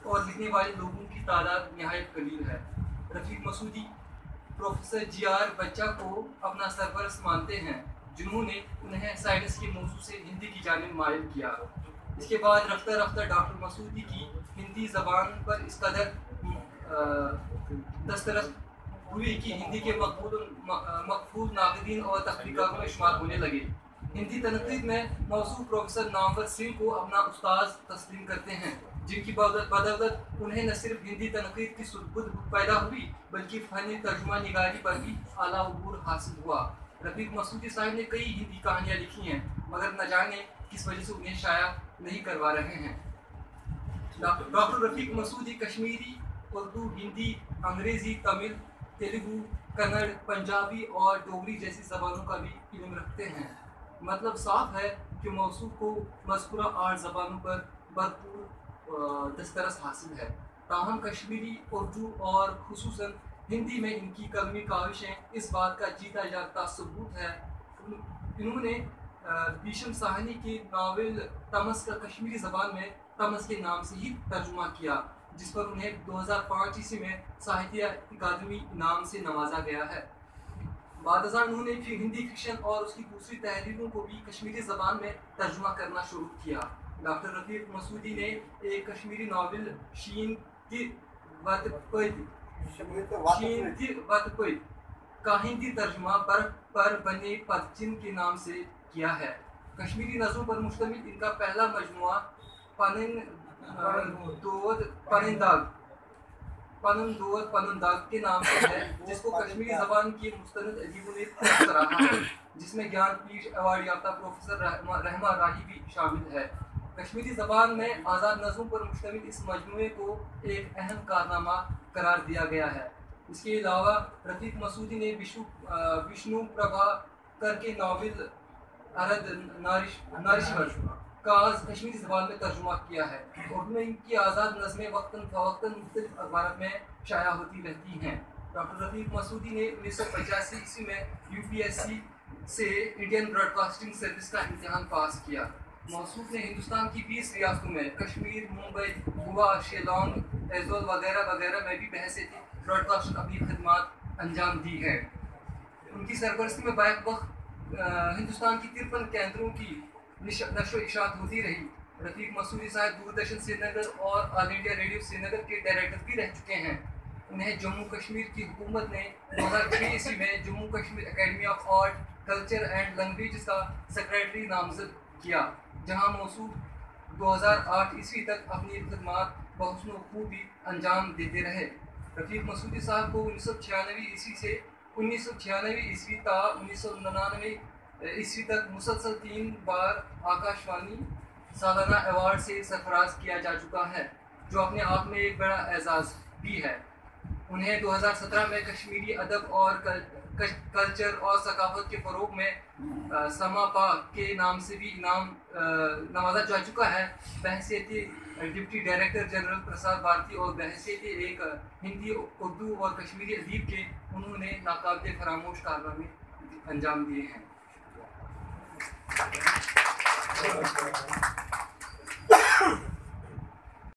اور لکھنے والے لوگوں کی تعداد نہایت قلیل ہے۔ رفیق مسعودی پروفیسر جی آر بچہ کو اپنا سرپرست مانتے ہیں، جنہوں نے انہیں سائنس کے موضوع سے ہندی کی جانب مائل کیا۔ اس کے بعد رفتہ رفتہ ڈاکٹر مسعودی کی ہندی زبان پر اس قدر دسترس ہوئی کہ ہندی کے مقبول ناقدین اور تخلیقات میں شمار ہونے لگے۔ ہندی تنقید میں موصوف پروفیسر نامور سنگھ کو اپنا استاذ تسلیم کرتے ہیں، جن کی بدولت انہیں نہ صرف ہندی تنقید کی سدبود پیدا ہوئی بلکہ فنی ترجمہ نگاری پر بھی اعلیٰ عبور حاصل ہوا۔ رفیق مسعودی صاحب نے کئی ہندی کہانیاں لکھی ہیں، مگر نہ جانے کس وجہ سے انہیں شائع نہیں کروا رہے ہیں۔ ڈاکٹر رفیق مسعودی کشمیری، اردو، ہندی، انگریزی، تمل، تیلگو، کنڑ، پنجابی اور ڈوگری جیسی زبانوں کا بھی علم رکھتے ہیں۔ مطلب صاف ہے کہ موصوف کو مذکورہ 8 زبانوں پر بھرپور دسترس حاصل ہے، تاہم کشمیری، اردو اور خصوصاً ہندی میں ان کی قلمی کاوشیں اس بات کا جیتا جاگتا ثبوت ہے۔ انہوں نے بھیشم ساہنی کے ناول تمس کا کشمیری زبان میں تمس کے نام سے ہی ترجمہ کیا، جس پر انہیں 2005 میں ساہتیہ اکادمی انعام سے نوازا گیا ہے۔ بعد ازاں انہوں نے ہندی فکشن اور اس کی دوسری تحریروں کو بھی کشمیری زبان میں ترجمہ کرنا شروع کیا۔ ڈاکٹر رفیق مسعودی نے ایک کشمیری ناول شین تہ وتہ پد کا ہندی ترجمہ برف پر بنے پتچن کے نام سے کیا ہے۔ کشمیری نظموں پر مشتمل ان کا پہلا مجموعہ پنن دود پنن داغ کے نام سے ہے، جس کو کشمیری زبان کے مستند ادیبوں نے خوب سراہا ہے، جس میں گیان پیٹھ ایوارڈ یافتہ پروفیسر رحمہ راہی بھی شامل ہے۔ کشمیری زبان میں آزاد نظموں پر مشتمل اس مجموعے کو ایک اہم کارنامہ قرار دیا گیا ہے۔ اس کے علاوہ رفیق مسعودی نے وشنو پربھاکر کے ناول ارد ناریشور کا کشمیری زبان میں ترجمہ کیا ہے۔ اردو میں ان کی آزاد نظمیں وقتاً فوقتاً مختلف اخبارات میں شائع ہوتی رہتی ہیں۔ ڈاکٹر رفیق مسعودی نے 1985 میں UPSC سے انڈین براڈ کاسٹنگ سروس کا امتحان پاس کیا۔ موصوف نے ہندوستان کی 20 ریاستوں میں کشمیر، ممبئی، گوا، شیلانگ، ایزول وغیرہ وغیرہ میں بھی بحیثیت براڈ کاسٹر اپنی خدمات انجام دی ہیں۔ ان کی سرپرستی میں بیک وقت ہندوستان کی 53 کیندروں کی نشر و اشاعت ہوتی رہی۔ رفیق مسعودی صاحب دوردرشن سری نگر اور آل انڈیا ریڈیو سری نگر کے ڈائریکٹر بھی رہ چکے ہیں۔ انہیں جموں کشمیر کی حکومت نے 2006 میں Jammu Kashmir academy of art, culture and languages کا سیکریٹری نامزد کیا، جہاں موصوف 2008 تک اپنی خدمات بحسن و خوبی انجام دیتے رہے۔ رفیق مسعودی صاحب کو 1996 سے 1996 تا 1999 تک مسلسل 3 بار آکاشوانی سالانہ ایوارڈ سے سرفراز کیا جا چکا ہے، جو اپنے آپ میں ایک بڑا اعزاز بھی ہے۔ انہیں 2017 میں کشمیری ادب اور کلچر اور ثقافت کے فروغ میں سماپا کے نام سے بھی نوازا جا چکا ہے۔ بحیثیت deputy director general Prasar Bharati اور بحیثیت ایک ہندی، اردو اور کشمیری ادیب کے انہوں نے ناقابل فراموش کارنامے انجام دیے ہیں۔